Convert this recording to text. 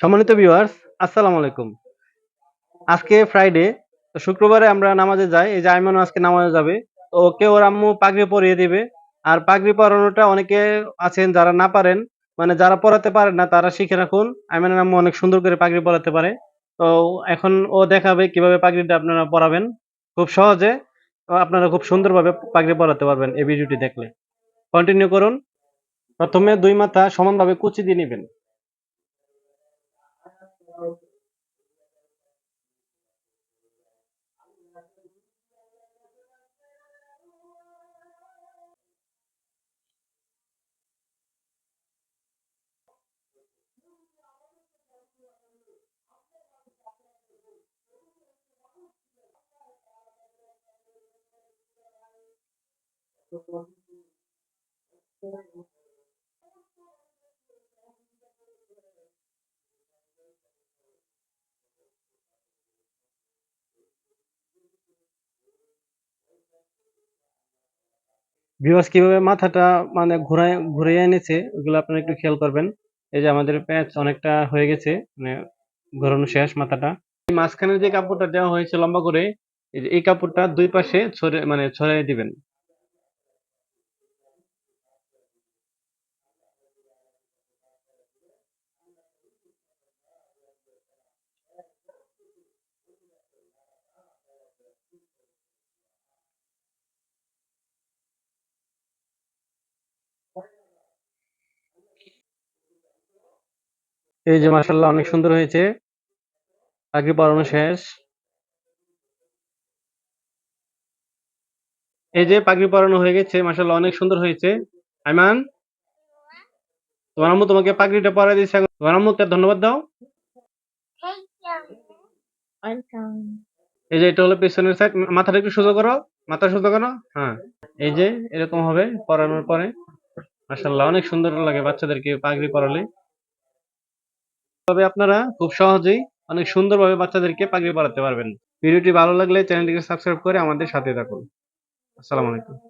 সম্মানিত ভিউয়ার্স, আসসালামু আলাইকুম। আজকে ফ্রাইডে, তো শুক্রবারে আমরা নামাজে যাই। এই যে আইমানও আজকে নামাজে যাবে। তো ওকে ওর আম্মু পাগড়ি পরিয়ে দিবে। আর পাগড়ি পরানোটা অনেকে আছেন যারা না পারেন, মানে যারা পরাতে পারেন না তারা শিখে রাখুন। আইমানের আম্মু অনেক সুন্দর করে পাগড়ি পরাতে পারে। তো এখন ও দেখাবে কিভাবে পাগড়িটা আপনারা পরাবেন। খুব সহজে আপনারা খুব সুন্দরভাবে পাগড়ি পরাতে পারবেন এই ভিডিওটি দেখলে। কন্টিনিউ করুন। প্রথমে ২ মাথা সমানভাবে কুচি দিয়ে নিবেন। ভিউয়ার্স কিভাবে মাথাটা মানে ঘুরিয়ে এনেছে ওগুলো আপনারা একটু খেয়াল করবেন। এই যে আমাদের প্যাচ অনেকটা হয়ে গেছে, মানে ঘোরানো শেষ মাথাটা। এই মাঝখানে যে কাপড়টা দেওয়া হয়েছে লম্বা করে, এই যে এই কাপড়টা দুই পাশে ছড়িয়ে দিবেন। এই যে মাশাআল্লাহ অনেক সুন্দর হয়েছে। পাগড়ি পরানো শেষ। এই যে পাগড়ি পরানো হয়ে গেছে, মাশাআল্লাহ অনেক সুন্দর হয়েছে। আইমান, তোমার আম্মু তোমাকে পাগড়িটা পরায় দিয়েছে, এখন তোমার আম্মুকে ধন্যবাদ দাও। এই যে এটা হলো পেছনের সাইড, মাথাটা একটু সোজা করো, মাথা সোজা করো। হ্যাঁ, এই যে এরকম হবে পরানোর পরে। মাশাআল্লাহ অনেক সুন্দর লাগে বাচ্চাদেরকে পাগড়ি পরালে। তবে আপনারা খুব সহজেই অনেক সুন্দরভাবে বাচ্চাদেরকে পাগড়ি পরাতে পারবেন। ভিডিওটি ভালো লাগলে চ্যানেলটিকে সাবস্ক্রাইব করে আমাদের সাথে থাকুন। আসসালামু আলাইকুম।